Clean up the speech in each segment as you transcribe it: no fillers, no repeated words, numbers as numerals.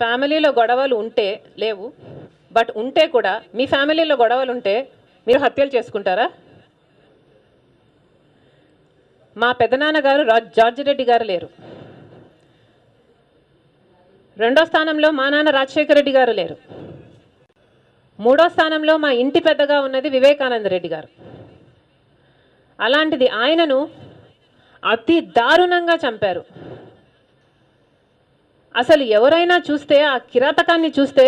ఫ్యామిలీలో గొడవలు ఉంటే లేవు, బట్ ఉంటే కూడా మీ ఫ్యామిలీలో గొడవలు ఉంటే మీరు హత్యలు చేసుకుంటారా? మా పెదనాన్నగారు జార్జి రెడ్డి గారు లేరు. రెండో స్థానంలో మా నాన్న రాజశేఖర రెడ్డి గారు లేరు. మూడో స్థానంలో మా ఇంటి పెద్దగా ఉన్నది వివేకానంద రెడ్డి గారు. అలాంటిది ఆయనను అతి దారుణంగా చంపారు. అసలు ఎవరైనా చూస్తే ఆ కిరాతకాన్ని చూస్తే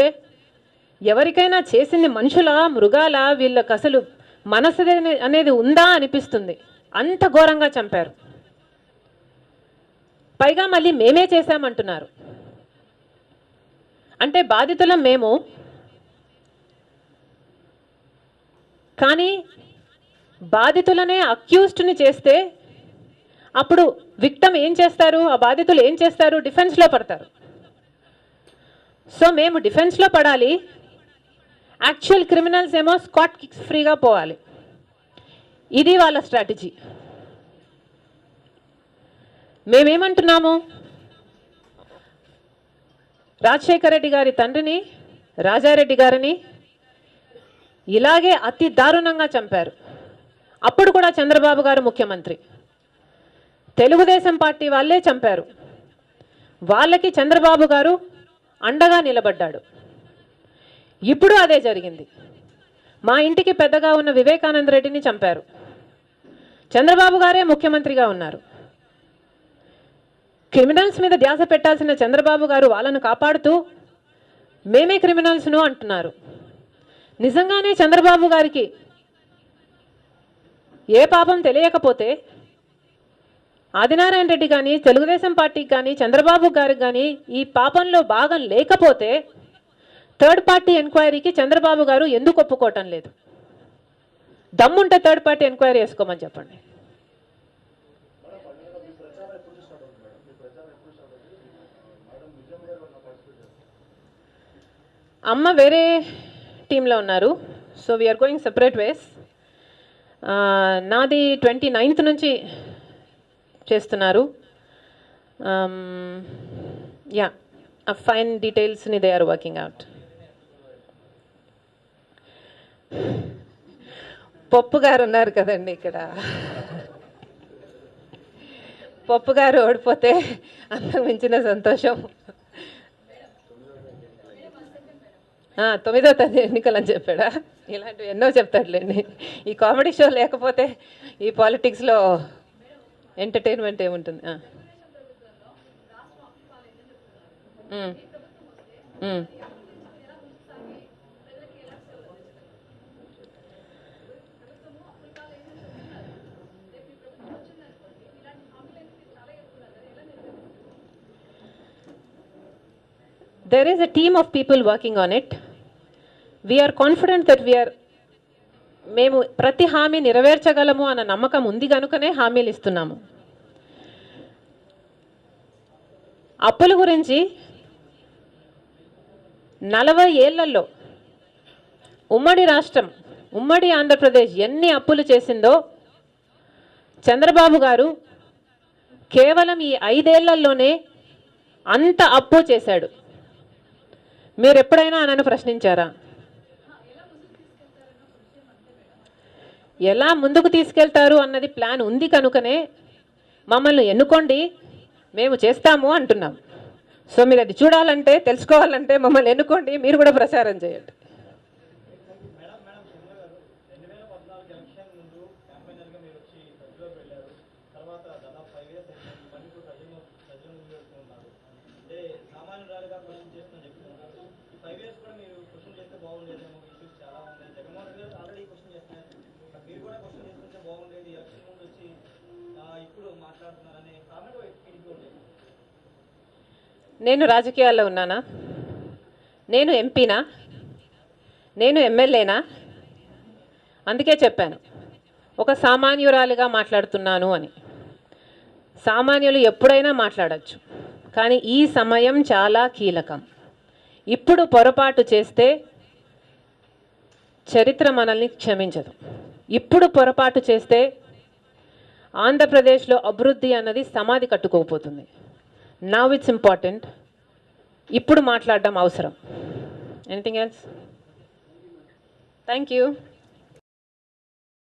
ఎవరికైనా చేసింది మనుషుల మృగాల, వీళ్ళకి అసలు మనసు అనేది ఉందా అనిపిస్తుంది. అంత ఘోరంగా చంపారు. పైగా మళ్ళీ మేమే చేశామంటున్నారు. అంటే బాధితులం మేము, కానీ బాధితులనే అక్యూజ్డ్ని చేస్తే అప్పుడు విక్టమ్ ఏం చేస్తారు, ఆ బాధితులు ఏం చేస్తారు? డిఫెన్స్లో పడతారు. సో మేము డిఫెన్స్లో పడాలి, యాక్చువల్ క్రిమినల్స్ ఏమో స్కాట్ కిక్స్ ఫ్రీగా పోవాలి. ఇది వాళ్ళ స్ట్రాటజీ. మేమేమంటున్నాము, రాజశేఖర రెడ్డి గారి తండ్రిని రాజారెడ్డి గారిని ఇలాగే అతి దారుణంగా చంపారు. అప్పుడు కూడా చంద్రబాబు గారు ముఖ్యమంత్రి, తెలుగుదేశం పార్టీ వాళ్ళే చంపారు. వాళ్ళకి చంద్రబాబు గారు అండగా నిలబడ్డాడు. ఇప్పుడు అదే జరిగింది. మా ఇంటికి పెద్దగా ఉన్న వివేకానంద రెడ్డిని చంపారు. చంద్రబాబు గారే ముఖ్యమంత్రిగా ఉన్నారు. క్రిమినల్స్ మీద ధ్యాస పెట్టాల్సిన చంద్రబాబు గారు వాళ్ళను కాపాడుతూ మేమే క్రిమినల్స్ను అంటున్నారు. నిజంగానే చంద్రబాబు గారికి ఏ పాపం తెలియకపోతే ఆదినారాయణ రెడ్డి కానీ, తెలుగుదేశం పార్టీకి కానీ, చంద్రబాబు గారికి కానీ ఈ పాపంలో భాగం లేకపోతే థర్డ్ పార్టీ ఎంక్వైరీకి చంద్రబాబు గారు ఎందుకు ఒప్పుకోవటం లేదు? దమ్ముంటే థర్డ్ పార్టీ ఎంక్వైరీ చేసుకోమని చెప్పండి. అమ్మ వేరే టీంలో ఉన్నారు. So we're going separate ways. నాది 29th నుంచి చేస్తున్నారు. యా, ఆ ఫైన్ డీటెయిల్స్ని they are working out. Pappu గారు ఉన్నారు కదండి ఇక్కడ. పప్పు గారు ఓడిపోతే అంతకు మించిన సంతోషం. 9వ తేదీ ఎన్నికలు అని చెప్పాడా? ఇలాంటివి ఎన్నో చెప్తాడులేండి. ఈ కామెడీ షో లేకపోతే ఈ పాలిటిక్స్లో ఎంటర్టైన్మెంట్ ఏముంటుంది? There is a team of people working on it. We are confident that మేము ప్రతి హామీ నెరవేర్చగలము అన్న నమ్మకం ఉంది కనుకనే హామీలు ఇస్తున్నాము. అప్పుల గురించి 40 ఏళ్లలో ఉమ్మడి రాష్ట్రం, ఉమ్మడి ఆంధ్రప్రదేశ్ ఎన్ని అప్పులు చేసిందో చంద్రబాబు గారు కేవలం ఈ 5 ఏళ్లలోనే అంత అప్పు చేశాడు. మీరు ఎప్పుడైనా నన్ను ప్రశ్నించారా? ఎలా ముందుకు తీసుకెళ్తారు అన్నది ప్లాన్ ఉంది కనుకనే మమ్మల్ని ఎన్నుకోండి, మేము చేస్తాము అంటున్నాం. సో మీరు అది చూడాలంటే, తెలుసుకోవాలంటే మమ్మల్ని ఎన్నుకోండి, మీరు కూడా ప్రచారం చేయండి. నేను రాజకీయాల్లో ఉన్నానా? నేను ఎంపీనా? నేను ఎమ్మెల్యేనా? అందుకే చెప్పాను ఒక సామాన్యురాలిగా మాట్లాడుతున్నాను అని. సామాన్యులు ఎప్పుడైనా మాట్లాడచ్చు, కానీ ఈ సమయం చాలా కీలకం. ఇప్పుడు పొరపాటు చేస్తే చరిత్ర మనల్ని క్షమించదు. ఇప్పుడు పొరపాటు చేస్తే ఆంధ్రప్రదేశ్లో అభివృద్ధి అన్నది సమాధి కట్టుకోకపోతుంది. Now it's important ఇప్పుడు మాట్లాడడం అవసరం. Anything else? Thank you.